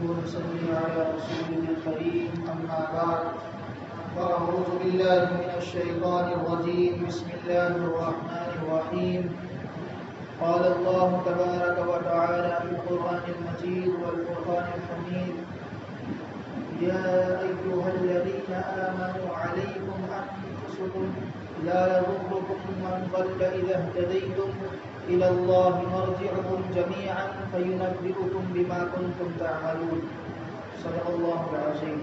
ونصلي على رسوله الكريم أما بعد فأعوذ بالله من الشيطان الرجيم بسم الله الرحمن الرحيم قال الله تبارك وتعالى في القرآن المجيد والفرقان الحميد يا أيها الذين آمنوا عليكم أنفسكم لا يضركم من ضل إذا اهتديتم إلى الله مرجعكم جميعا فينبئكم بما كنتم تعملون صدق الله العظيم.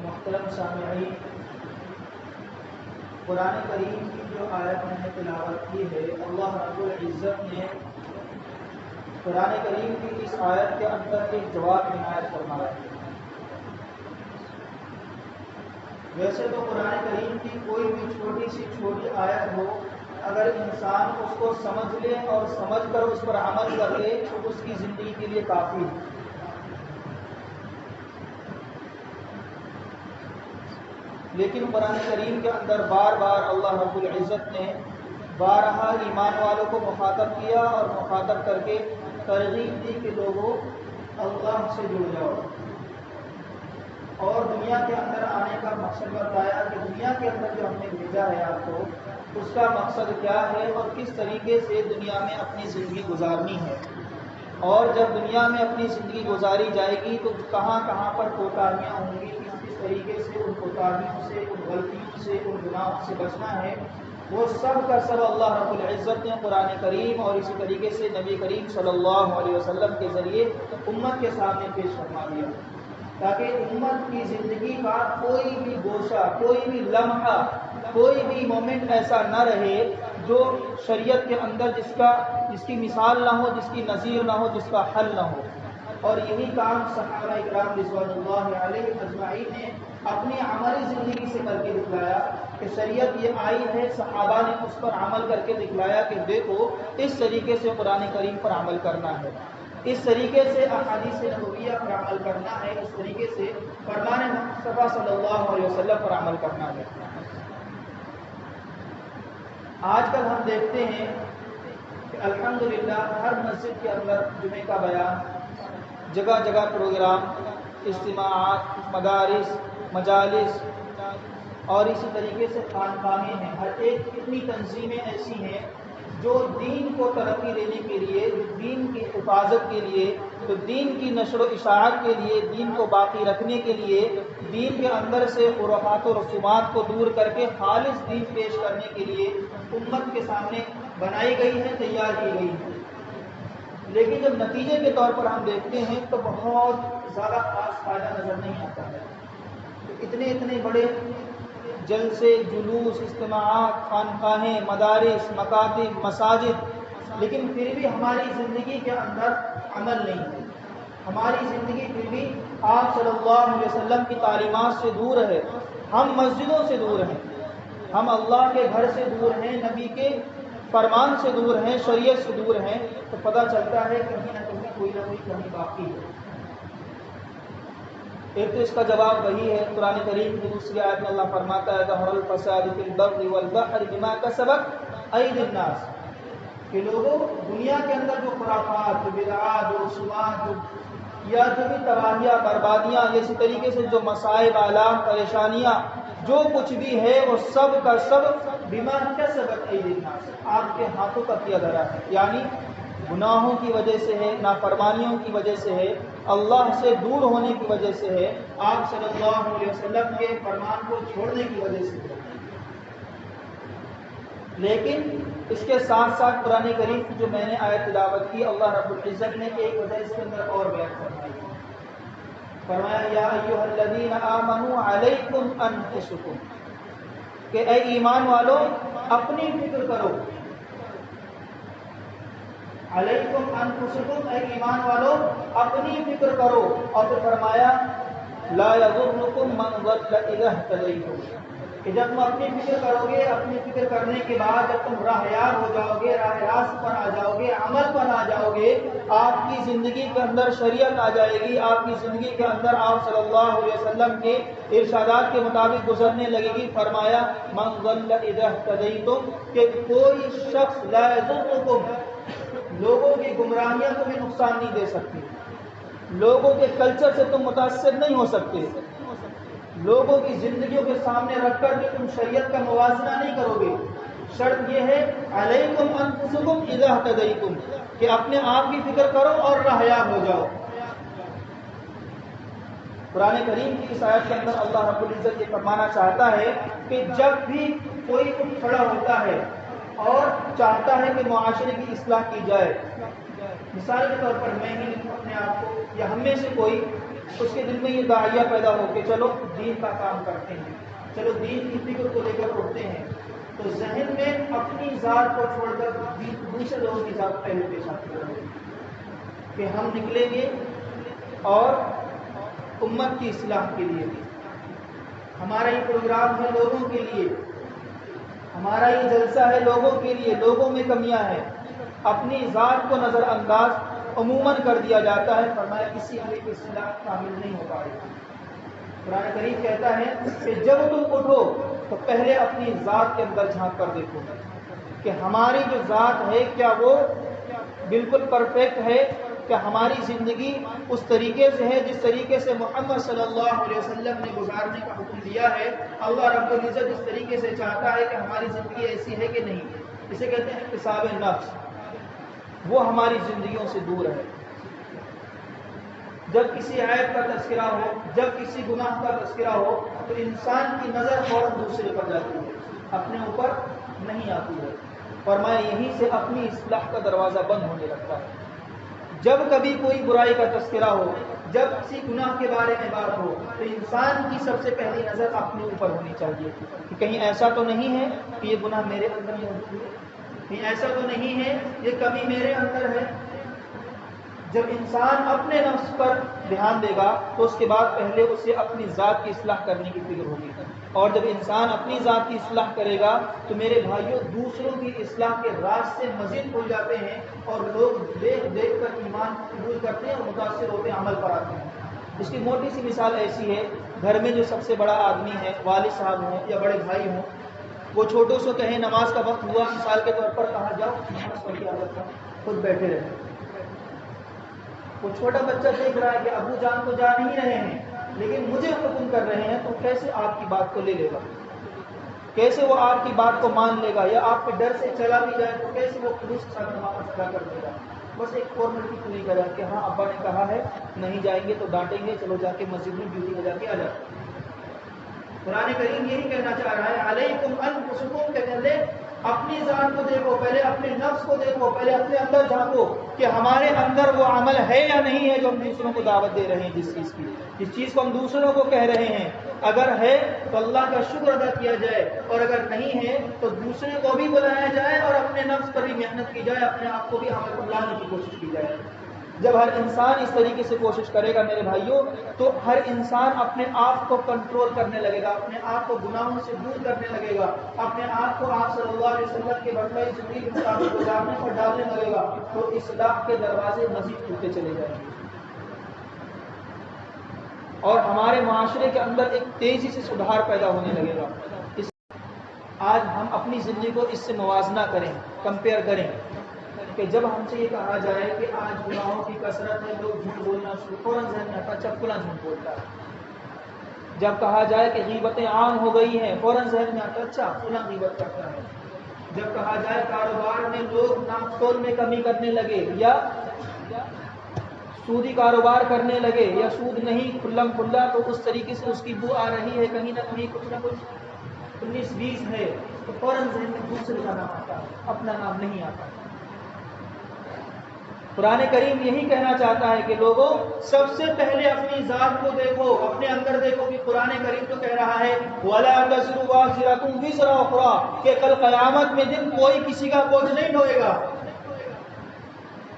محترم سامعین، قرآن کریم کی جو آیت میں نے تلاوت کی ہے، اللہ رب العزت نے قرآن کریم کی اس آیت کے اندر ایک جواب عنایت فرمایا ہے۔ ویسے تو قرآن کریم کی کوئی بھی چھوٹی سی چھوٹی آیت ہو، اگر انسان اس کو سمجھ لے اور سمجھ کر اس پر عمل کر لے تو اس کی زندگی کے لیے کافی ہے۔ لیکن قرآن کریم کے اندر بار بار اللہ رب العزت نے بارہا ایمان والوں کو مخاطب کیا اور مخاطب کر کے ترغیب دی کہ لوگوں اللہ سے جڑ جاؤ، اور دنیا کے اندر آنے کا مقصد بتایا کہ دنیا کے اندر جو ہم نے بھیجا ہے آپ کو، اس کا مقصد کیا ہے اور کس طریقے سے دنیا میں اپنی زندگی گزارنی ہے، اور جب دنیا میں اپنی زندگی گزاری جائے گی تو کہاں کہاں پر کوتاہیاں ہوں گی، کس طریقے سے ان کوتاہیوں سے، ان غلطیوں سے، ان گناہوں سے بچنا ہے، وہ سب کا سب اللہ رب العزت نے قرآن کریم اور اسی طریقے سے نبی کریم صلی اللہ علیہ وسلم کے ذریعے امت کے سامنے پیش فرما دیا، تاکہ امت کی زندگی کا کوئی بھی گوشہ، کوئی بھی لمحہ، کوئی بھی مومنٹ ایسا نہ رہے جو شریعت کے اندر جس کی مثال نہ ہو، جس کی نظیر نہ ہو، جس کا حل نہ ہو۔ اور یہی کام صحابہ اکرام رضوان اللہ علیہ اجمعین نے اپنی عملی زندگی سے کر کے دکھلایا کہ شریعت یہ آئی ہے، صحابہ نے اس پر عمل کر کے دکھلایا کہ دیکھو اس طریقے سے قرآن کریم پر عمل کرنا ہے، اس طریقے سے احادیث نبویہ پر عمل کرنا ہے، اس طریقے سے فرمان مصطفیٰ صلی اللہ علیہ وسلم پر عمل کرنا ہے۔ آج کل ہم دیکھتے ہیں کہ الحمدللہ ہر مسجد کے اندر جمعے کا بیان، جگہ جگہ پروگرام، اجتماعات، مدارس، مجالس اور اسی طریقے سے خانقاہیں ہیں، ہر ایک کتنی تنظیمیں ایسی ہیں جو دین کو ترقی دینے کے لیے، دین کی حفاظت کے لیے، تو دین کی نشر و اشاعت کے لیے، دین کو باقی رکھنے کے لیے، دین کے اندر سے خرافات و رسومات کو دور کر کے خالص دین پیش کرنے کے لیے امت کے سامنے بنائی گئی ہے، تیار کی گئی ہے۔ لیکن جب نتیجے کے طور پر ہم دیکھتے ہیں تو بہت زیادہ خاص فائدہ نظر نہیں آتا ہے۔ اتنے بڑے جلسے، جلوس، اجتماعات، خانقاہیں، مدارس، مکاتب، مساجد، لیکن پھر بھی ہماری زندگی کے اندر عمل نہیں ہے، ہماری زندگی پھر بھی آپ صلی اللہ علیہ وسلم کی تعلیمات سے دور ہے، ہم مسجدوں سے دور ہیں، ہم اللہ کے گھر سے دور ہیں، نبی کے فرمان سے دور ہیں، شریعت سے دور ہیں، تو پتہ چلتا ہے کہیں نہ کہیں کوئی نہ کوئی کمی باقی ہے۔ ایک تو اس کا جواب وہی ہے، قرآن کریم کی دوسری آیت میں اللہ فرماتا ہے ظہر الفساد فی البر والبحر بما کسبت ایدی الناس، کہ لوگوں دنیا کے اندر جو خرافات، جو بدعات، جو رسومات، یا جو بھی تباہیاں، بربادیاں، اسی طریقے سے جو مصائب، آلام، پریشانیاں، جو کچھ بھی ہے وہ سب کا سب بما کسبت ایدی الناس، آپ کے ہاتھوں کا کیا دھرا ہے، یعنی گناہوں کی وجہ سے ہے، نافرمانیوں کی وجہ سے ہے، اللہ سے دور ہونے کی وجہ سے ہے، آپ صلی اللہ علیہ وسلم کے فرمان کو چھوڑنے کی وجہ سے ہے۔ لیکن اس کے ساتھ ساتھ قرآن کریم کی جو میں نے آیت تلاوت کی، اللہ رب العزت نے ایک وجہ اس کے اندر اور بیان فرمائی، فرمایا یا ایھا الذین آمنوا علیکم انفسکم، کہ اے ایمان والو اپنی فکر کرو، علیکم انفسکم، اے ایمان والو اپنی فکر کرو، اور پھر فرمایا لا یضرکم من ضل اذا اہتدیتم، کہ جب تم اپنی فکر کرو گے، اپنی فکر کرنے کے بعد جب تم راہیاب ہو جاؤ گے، راہ راست پر آ جاؤ گے، عمل پر آ جاؤ گے، آپ کی زندگی کے اندر شریعت آ جائے گی، آپ کی زندگی کے اندر آپ صلی اللہ علیہ وسلم کے ارشادات کے مطابق گزرنے لگے گی۔ فرمایا من ضل اذا اهتدیتم، کہ کوئی شخص لا یضرکم، لوگوں کی گمراہیاں تمہیں نقصان نہیں دے سکتی، لوگوں کے کلچر سے تم متاثر نہیں ہو سکتے، لوگوں کی زندگیوں کے سامنے رکھ کر کے تم شریعت کا موازنہ نہیں کرو گے۔ شرط یہ ہے علیکم انفسکم اذا اهتدیتم، کہ اپنے آپ کی فکر کرو اور راہیاب ہو جاؤ۔ قرآن کریم کی اس آیت کے اندر اللہ رب العزت یہ فرمانا چاہتا ہے کہ جب بھی کوئی اٹھ کھڑا ہوتا ہے اور چاہتا ہے کہ معاشرے کی اصلاح کی جائے، مثال کے طور پر میں ہی اپنے آپ کو یا ہم میں سے کوئی، اس کے دل میں یہ داعیہ پیدا ہو کہ چلو دین کا کام کرتے ہیں، چلو دین کی فکر کو لے کر اٹھتے ہیں، تو ذہن میں اپنی ذات کو چھوڑ کر دوسرے لوگوں کی ذات پہلے پیش آتی ہے کہ ہم نکلیں گے اور امت کی اصلاح کے لیے، ہمارا یہ پروگرام ہے لوگوں کے لیے، ہمارا یہ جلسہ ہے لوگوں کے لیے، لوگوں میں کمیاں ہیں، اپنی ذات کو نظر انداز عموماً کر دیا جاتا ہے۔ فرمایا کسی عمل کی اصلاح کامل نہیں ہو پائے گا۔ قرآن کریم کہتا ہے کہ جب تم اٹھو تو پہلے اپنی ذات کے اندر جھانک کر دیکھو کہ ہماری جو ذات ہے کیا وہ بالکل پرفیکٹ ہے، کہ ہماری زندگی اس طریقے سے ہے جس طریقے سے محمد صلی اللہ علیہ وسلم نے گزارنے کا حکم دیا ہے۔ اللہ رب العزت اس طریقے سے چاہتا ہے کہ ہماری زندگی ایسی ہے کہ نہیں، اسے کہتے ہیں اکتساب نفس، وہ ہماری زندگیوں سے دور ہے۔ جب کسی عیب کا تذکرہ ہو، جب کسی گناہ کا تذکرہ ہو تو انسان کی نظر فوراً دوسرے پر جاتی ہے، اپنے اوپر نہیں آتی ہے۔ فرمایا یہیں سے اپنی اصلاح کا دروازہ بند ہونے لگتا ہے۔ جب کبھی کوئی برائی کا تذکرہ ہو، جب کسی گناہ کے بارے میں بات ہو تو انسان کی سب سے پہلی نظر اپنے اوپر ہونی چاہیے کہ کہیں ایسا تو نہیں ہے کہ یہ گناہ میرے اندر موجود ہے، کہیں ایسا تو نہیں ہے یہ کمی میرے اندر ہے۔ جب انسان اپنے نفس پر دھیان دے گا تو اس کے بعد پہلے اسے اپنی ذات کی اصلاح کرنے کی فکر ہوگی، اور جب انسان اپنی ذات کی اصلاح کرے گا تو میرے بھائیوں دوسروں کی اصلاح کے راستے مزید کھل جاتے ہیں، اور لوگ دیکھ دیکھ کر ایمان قبول کرتے ہیں اور متاثر ہوتے ہیں، عمل پر آتے ہیں۔ اس کی موٹی سی مثال ایسی ہے، گھر میں جو سب سے بڑا آدمی ہے، والد صاحب ہوں یا بڑے بھائی ہوں، وہ چھوٹوں سے کہیں نماز کا وقت ہوا، مثال کے طور پر کہا جاؤ نماز پڑھ کے عادت کا، خود بیٹھے رہے۔ وہ چھوٹا بچہ دیکھ رہا ہے کہ ابو جان تو جا نہیں رہے ہیں لیکن مجھے حکم کر رہے ہیں، تو کیسے آپ کی بات کو لے لے گا، کیسے وہ آپ کی بات کو مان لے گا، یا آپ کے ڈر سے چلا بھی جائے تو کیسے وہ خلوص کے ساتھ نماز ادا کر دے گا۔ بس ایک فارمیلٹی پوری کرا کہ ہاں ابا نے کہا ہے نہیں جائیں گے تو ڈانٹیں گے، چلو جا کے مسجد میں ڈیوٹی بجا کے آ جاتے۔ قرآن کریم یہی کہنا چاہ رہا ہے علیکم انفسکم، کہ پہلے اپنی ذات کو دیکھو، پہلے اپنے نفس کو دیکھو، پہلے اپنے اندر جھانکو کہ ہمارے اندر وہ عمل ہے یا نہیں ہے جو ہم دوسروں کو دعوت دے رہے ہیں، جس چیز کو ہم دوسروں کو کہہ رہے ہیں، اگر ہے تو اللہ کا شکر ادا کیا جائے، اور اگر نہیں ہے تو دوسرے کو بھی بلایا جائے اور اپنے نفس پر بھی محنت کی جائے، اپنے آپ کو بھی عمل پر لانے کی کوشش کی جائے۔ جب ہر انسان اس طریقے سے کوشش کرے گا میرے بھائیوں تو ہر انسان اپنے آپ کو کنٹرول کرنے لگے گا، اپنے آپ کو گناہوں سے دور کرنے لگے گا، اپنے آپ کو آپ صلی اللہ علیہ وسلم کے بتائی زندگی کے مطابق گزارنے پر ڈالنے لگے گا، تو اصلاح کے دروازے مزید کھلتے چلے جائیں گے، اور ہمارے معاشرے کے اندر ایک تیزی سے سدھار پیدا ہونے لگے گا۔ آج ہم اپنی زندگی کو اس سے موازنہ کریں، کمپیئر کریں کہ جب ہم سے یہ کہا جائے کہ آج گناہوں کی کثرت ہے، لوگ جھوٹ بولنا شروع، فوراً ذہن میں آتا ہے اچھا فلاں جھوٹ بولتا ہے۔ جب کہا جائے کہ غیبتیں عام ہو گئی ہیں، فوراً ذہن میں آتا ہے اچھا فلاں غیبت کرتا ہے۔ جب کہا جائے کاروبار میں لوگ ناپ تول میں کمی کرنے لگے، یا سودی کاروبار کرنے لگے، یا سود نہیں کھلم کھلا، تو اس طریقے سے اس کی بو آ رہی ہے، کہیں نہ کہیں کچھ نہ کچھ 19-20 ہے، تو فوراً ذہن میں دوسرے کا نام آتا ہے، اپنا نام نہیں آتا۔ قرآن کریم یہی کہنا چاہتا ہے کہ لوگوں سب سے پہلے اپنی ذات کو دیکھو، اپنے اندر دیکھو، کہ قرآن کریم تو کہہ رہا ہے وَلَا تَزِرُ وَازِرَةٌ وِزْرَ أُخْرَىٰ، کہ کل قیامت میں دن کوئی کسی کا بوجھ نہیں ڈھوئے گا۔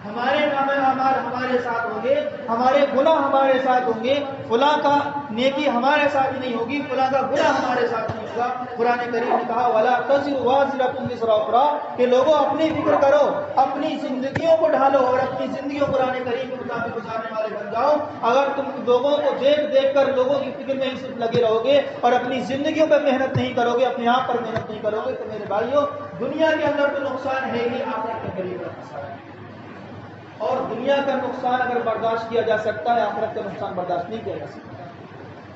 ہمارے نام اعمال ہمارے ساتھ ہوں گے، ہمارے گناہ ہمارے ساتھ ہوں گے، فلاں کا نیکی ہمارے ساتھ نہیں ہوگی، فلاں کا گناہ ہمارے ساتھ نہیں ہوگا۔ قرآن کریم نے کہا وَلَا تَزِرُ وَازِرَةٌ وِزْرَ أُخْرَىٰ کہ لوگوں اپنی فکر کرو، اپنی زندگیوں کو ڈھالو اور اپنی زندگیوں قرآن کریم کے مطابق گزارنے والے بن جاؤ۔ اگر تم لوگوں کو دیکھ کر لوگوں کی فکر میں ہی صرف لگے رہو گے اور اپنی زندگیوں پر محنت نہیں کرو گے، اپنے آپ پر محنت نہیں کرو گے، تو میرے بھائیوں دنیا کے اندر تو نقصان ہے ہی، آخرت کے قریب نقصان ہے۔ اور دنیا کا نقصان اگر برداشت کیا جا سکتا ہے، آخرت کا نقصان برداشت نہیں کیا جا سکتا۔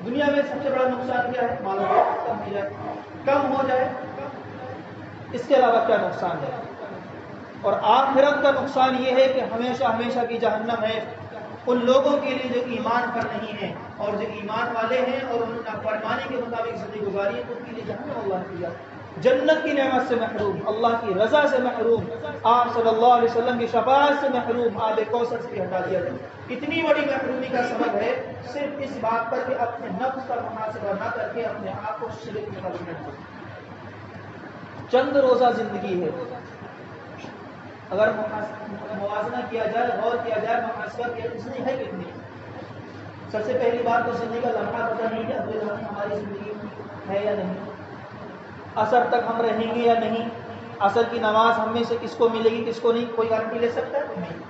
دنیا میں سب سے بڑا نقصان کیا ہے؟ مال و دولت کم ہو جائے، اس کے علاوہ کیا نقصان ہے؟ اور آخرت کا نقصان یہ ہے کہ ہمیشہ ہمیشہ کی جہنم ہے ان لوگوں کے لیے جو ایمان پر نہیں ہیں، اور جو ایمان والے ہیں اور انہوں نے فرمانے کے مطابق زندگی گزاری ہے تو ان کے لیے جہنم اللہ کیا، جنت کی نعمت سے محروم، اللہ کی رضا سے محروم، آپ صلی اللہ علیہ وسلم کی شفاعت سے محروم، آب کوثر سے ہٹا دیا جائے۔ اتنی بڑی محرومی کا سبب ہے صرف اس بات پر کہ اپنے نفس کا محاسبہ نہ کر کے اپنے آپ کو شرک میں ملوث ہو۔ چند روزہ زندگی ہے، اگر موازنہ کیا جائے، غور کیا جائے، محاسبہ کیا اس نے ہے کتنی؟ سب سے پہلی بات تو زندگی کا لمحہ پتہ نہیں کہ اگلے لمحے ہماری زندگی ہے یا نہیں، عصر تک ہم رہیں گے یا نہیں، عصر کی نماز ہم میں سے کس کو ملے گی کس کو نہیں، کوئی گارنٹی لے سکتا ہے؟ نہیں۔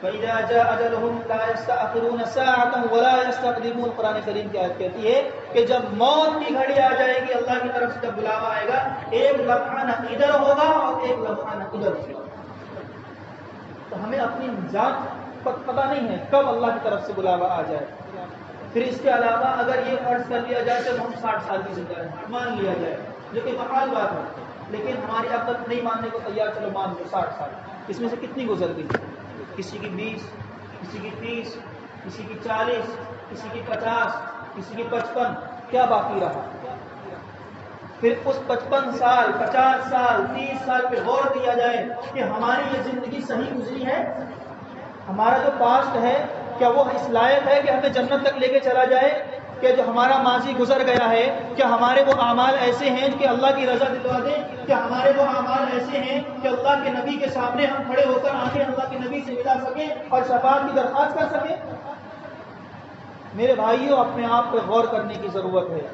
فَإِذَا جَاءَ أَجَلُهُمْ لَا يَسْتَأْخِرُونَ سَاعَةً وَلَا يَسْتَقْدِمُونَ قرآن کریم کی آیت کہتی ہے کہ جب موت کی گھڑی آ جائے گی، اللہ کی طرف سے جب بلاوا آئے گا، ایک لمحہ نہ ادھر ہوگا اور ایک لمحہ نہ ادھر ہوگا۔ تو ہمیں اپنی ذات پتہ نہیں ہے کب اللہ کی طرف سے بلاوا آ جائے۔ پھر اس کے علاوہ اگر یہ فرض کر لیا جائے کہ ہم 60 سال کی زندہ ہیں، مان لیا جائے، جو کہ محال بات ہے، لیکن ہماری عقل نہیں ماننے کو تیار، چلو مان لو 60 سال، اس میں سے کتنی گزر گئی؟ کسی کی 20، کسی کی 30، کسی کی 40، کسی کی 50، کسی کی 55، کیا باقی رہا؟ پھر اس 55 سال، 50 سال، 30 سال پہ غور کیا جائے کہ ہماری یہ زندگی صحیح گزری ہے، ہمارا جو پاسٹ ہے کیا وہ اس لائق ہے کہ ہمیں جنت تک لے کے چلا جائے؟ کہ جو ہمارا ماضی گزر گیا ہے کیا ہمارے وہ اعمال ایسے ہیں کہ اللہ کی رضا دلوا دیں؟ کیا ہمارے وہ اعمال ایسے ہیں کہ اللہ کے نبی کے سامنے ہم کھڑے ہو کر آنکھیں اللہ کے نبی سے ملا سکیں اور شفاعت کی درخواست کر سکیں؟ میرے بھائیوں اپنے آپ پہ غور کرنے کی ضرورت ہے۔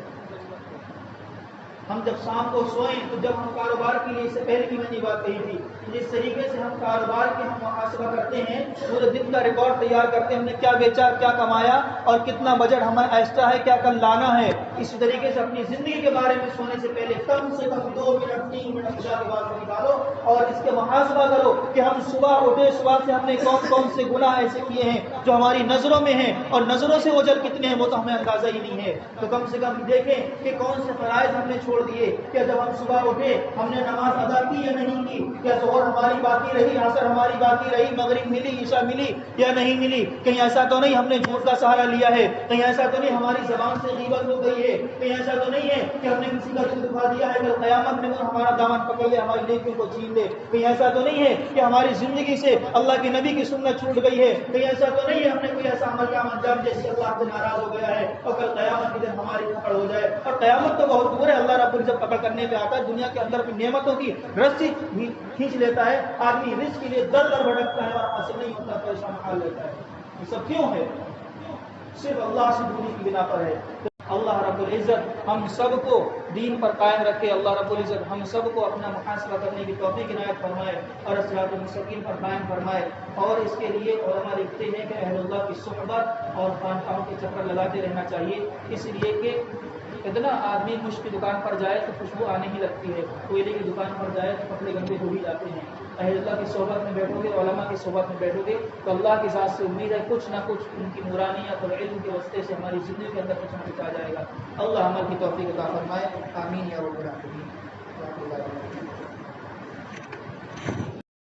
ہم جب شام کو سوئیں تو جب ہم کاروبار کے لیے، اس سے پہلے بھی میں نے بات کہی تھی، جس طریقے سے ہم کاروبار کے ہم محاسبہ کرتے ہیں، پورے دن کا ریکارڈ تیار کرتے ہیں، ہم نے کیا بیچا، کیا کمایا اور کتنا بجٹ ہمارا ایکسٹرا ہے، کیا کل لانا ہے، اسی طریقے سے اپنی زندگی کے بارے میں سونے سے پہلے کم سے کم 2 منٹ 3 منٹ خدا کے بعد نکالو اور اس کے محاسبہ کرو کہ ہم صبح اٹھے، صبح سے ہم نے کون کون سے گناہ ایسے کیے ہیں جو ہماری نظروں میں ہیں، اور نظروں سے اوجھل کتنے ہیں وہ تو ہمیں اندازہ ہی نہیں ہے۔ تو کم سے کم دیکھیں کہ کون سے فرائض ہم نے چھوڑ دیے، کیا جب ہم صبح اٹھے ہم نے نماز ادا کی یا نہیں کی، کیا ظہر ہماری باقی رہی، عصر ہماری باقی رہی، مغرب ملی، عشاء ملی یا نہیں ملی، کہیں ایسا تو نہیں ہم نے جھوٹ کا سہارا لیا ہے، کہیں ایسا تو نہیں ہماری زبان سے غیبت ہو گئی ہے، کہیں ایسا تو نہیں ہے کہ ہم نے کسی کا دل دکھا دیا ہے، کل قیامت میں ہمارا دامن پکڑ لے، ہماری نیکیوں کو چھین لے، کہیں ایسا تو نہیں ہے کہ ہماری زندگی سے اللہ کے نبی کی سنت چھوٹ گئی ہے، کہیں ایسا تو نہیں ہے ہم نے کوئی ایسا عمل کا انجام جس سے اللہ سے ناراض ہو گیا ہے اور کل قیامت کے دن ہماری پکڑ ہو جائے۔ اور قیامت تو بہت دور ہے، اللہ رب العزت پکڑ کرنے پہ آتا ہے، دنیا کے اندر بھی نعمتوں کی رسی کھینچ لیتا ہے، آدمی رزق کے لیے در در بھٹکتا ہے اور حاصل نہیں ہوتا، پریشان حال لیتا ہے۔ یہ سب کیوں ہے؟ صرف اللہ سے دوری کی بنا پر ہے۔ اللہ رب العزت ہم سب کو دین پر قائم رکھے، اللہ رب العزت ہم سب کو اپنا محاسبہ کرنے کی توفیق عنایت فرمائے اور صراط المستقیم پر قائم فرمائے۔ اور اس کے لیے علماء لکھتے ہیں کہ اہل اللہ کی صحبت اور خانقاہوں کے چکر لگاتے رہنا چاہیے، اس لیے کہ اتنا آدمی مشک کی دکان پر جائے تو خوشبو آنے ہی لگتی ہے، کوئلے کی دکان پر جائے تو کپڑے گندے ہو ہی جاتے ہیں۔ اہل اللہ کی صحبت میں بیٹھو گے، علماء کی صحبت میں بیٹھو گے تو اللہ کی ذات سے امید ہے کچھ نہ کچھ ان کی نورانیت اور علم کے واسطے سے ہماری زندگی کے اندر کچھ نہ کچھ آ جائے گا۔ اللہ عمل کی توفیق عطا فرمائے، آمین یا رب العالمین۔